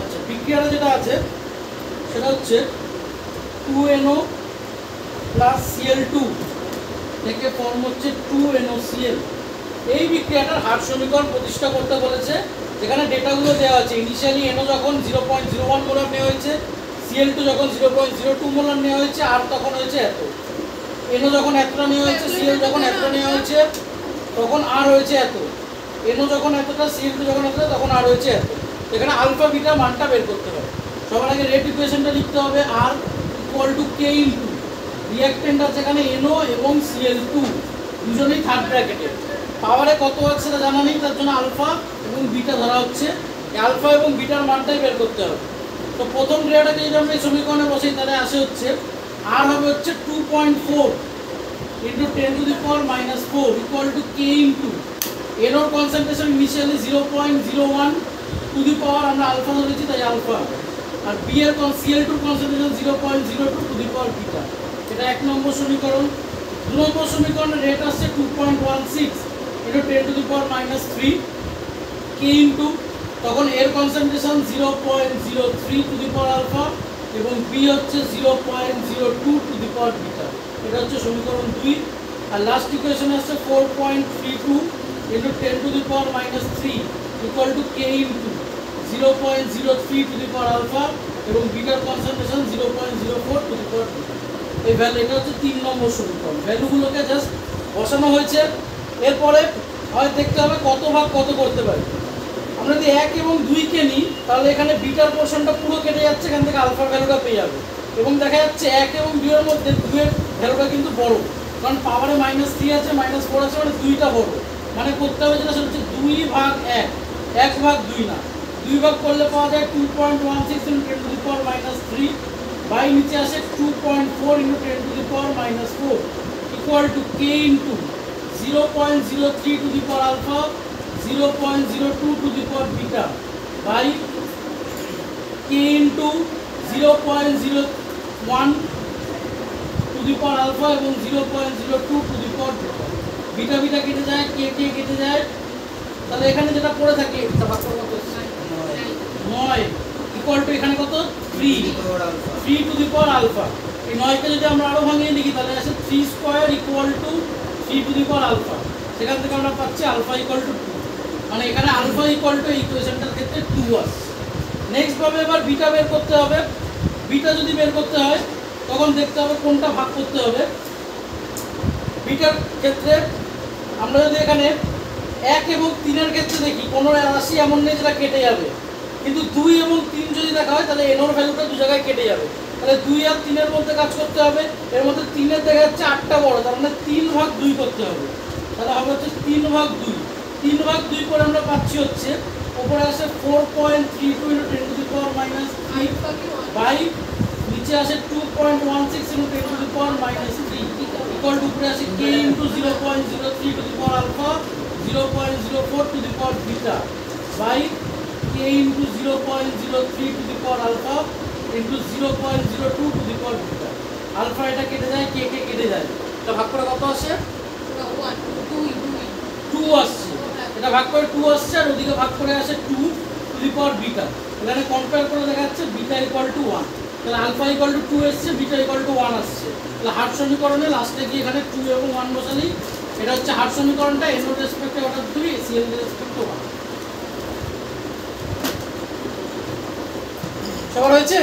আচ্ছা, বিক্রিয়াটা যেটা আছে সেটা হচ্ছে 2NO প্লাস Cl2 থেকে ফর্ম হচ্ছে 2NOCl। এই বিক্রিয়াটার হার সমীকরণ প্রতিষ্ঠা করতে বলেছে, যেখানে ডেটাগুলো দেওয়া আছে। ইনিশিয়ালি NO যখন 0.01 মোলার নেওয়া হয়েছে, Cl2 যখন 0.02 মোলার নেওয়া হয়েছে, আর তখন হয়েছে এত। NO যখন এতটা নেওয়া হয়েছে, Cl যখন এতটা নেওয়া হয়েছে, তখন আর হয়েছে এত। NO যখন এতটা, Cl2 যখন এতটা, তখন আর হয়েছে এত। এখানে আলফা বিটা মানটা বের করতে হবে। সবার আগে রেট ইকুয়েশনটা লিখতে হবে, আর equal to k into reactant আছে এখানে NO এবং Cl2 দুজনেই থার্ড ব্র্যাকেটে। পাওয়ারে কত আছে সেটা জানা নেই, তার জন্য আলফা এবং বিটা ধরা হচ্ছে। এই আলফা এবং বিটার মানটাই বের করতে হবে। তো প্রথম ক্রিয়াটাকে যদি আমরা এই সমীকরণে বসাই, তাহলে আসে হচ্ছে আর হবে হচ্ছে 2.4 into 10⁻⁻4 equal to K into NOর concentration initially 0.01 to the power আমরা আলফা ধরেছি, তাই আলফা। আর বি এর Cl2 concentration 0.02 to the power beta. এটা 1 নম্বর সমীকরণ। 2 নম্বর সমীকরণের রেট আসছে 2.16 ইন্টু 10⁻³ কে ইন্টু, তখন এর concentration 0.03 to the power alpha এবং বি হচ্ছে 0.02 টু দি পাওয়ার বিটা। এটা হচ্ছে সমীকরণ 2। আর লাস্ট ইকুয়েশন আসছে 4.32 into 10⁻³ equal to K into 0.03 to the power alpha এবং বিটার concentration 0.04 to the power beta. এই ভ্যালু, এটা হচ্ছে 3 নম্বর সমীকরণ। ভ্যালুগুলোকে জাস্ট বসানো হয়েছে। এরপরে হয় দেখতে হবে কত ভাগ কত করতে পারি। আমরা যদি 1 এবং 2 কে নিই, তাহলে এখানে বিটার পোর্শনটা পুরো কেটে যাচ্ছে, এখান থেকে আলফার ভ্যালুটা পেয়ে যাবে। এবং দেখা যাচ্ছে 1 এবং 2 এর মধ্যে 2 এর ভ্যালুটা কিন্তু বড়, কারণ পাওয়ারে -3 আছে, -4 আছে, মানে 2টা বড়। মানে করতে হবে যেটা সেটা হচ্ছে 2 ভাগ 1, 1 ভাগ 2 না। 2 ভাগ করলে পাওয়া যায় 2.16 ইন্টু 10⁻³ বাই নিচে আসে 2.4 into 10⁻⁴ equal to K into 0.03 to the power alpha 0.02 to the power beta by K into 0.01 to the power alpha এবং 0.02 to the power beta. Beta beta কেটে যায়, কে কে কেটে যায়। তাহলে এখানে যেটা পড়ে থাকে 9 ইকুয়াল টু এখানে কত 3 টু দি পাওয়ার আলফা। এই 9কে যদি আমরা আরো ভাঙিয়ে লিখি, তাহলে আসে 3 square equal to 3 to the power alpha. সেখান থেকে আমরা পাচ্ছি আলফা ইকুয়াল টু 2। মানে এখানে আলফা ইকুয়াল টু ইকুয়েশনটার ক্ষেত্রে 2 আসছে। নেক্সট ভাবে এবার বিটা বের করতে হবে। বিটা যদি বের করতে হয়, তখন দেখতে হবে কোনটা ভাগ করতে হবে। বিটার ক্ষেত্রে আমরা যদি এখানে 1 এবং 3 এর ক্ষেত্রে দেখি, কোনো রাশি এমন নেই যেটা কেটে যাবে। কিন্তু 2 এবং 3 যদি দেখা হয়, তাহলে NOর ভ্যালুটা দু জায়গায় কেটে যাবে। তাহলে 2 আর 3 এর মধ্যে কাজ করতে হবে। এর মধ্যে 3 এর দেখা যাচ্ছে 8টা বড়, তার মানে 3 ভাগ 2 করতে হবে। তাহলে হবে হচ্ছে 3 ভাগ 2। 3 ভাগ 2 করে আমরা পাচ্ছি হচ্ছে উপরে আসে 4.32 ইন্টু 10⁻³ বাই নিচে আসে 2.16 ইন্টু 10⁻³ ইকুয়াল টু উপরে আসে k into 0.03 to the power alpha 0.04 to the power beta by K into 0.03 to the power alpha into 0.02 to the power beta. Alpha এটা কেটে যায়, কে কে কেটে যায়। এটা ভাগ করে কত আসে? 2 আসছে। এটা ভাগ করে 2 আসছে, আর ওদিকে ভাগ করে আসে 2 টু দি পাওয়ার বিটা। এখানে কম্পেয়ার করে দেখা যাচ্ছে বিটা ইকুয়াল টু 1। তাহলে আলফা ইকুয়াল টু 2 এসছে, বিটা ইকুয়াল টু 1 আসছে। তাহলে হার সমীকরণে লাস্টে গিয়ে এখানে 2 এবং 1 বসালেই এটা হচ্ছে হার সমীকরণটা। NO রেসপেক্টে অর্থাৎ 2, Cl রেসপেক্টে 1। সবার হয়েছে?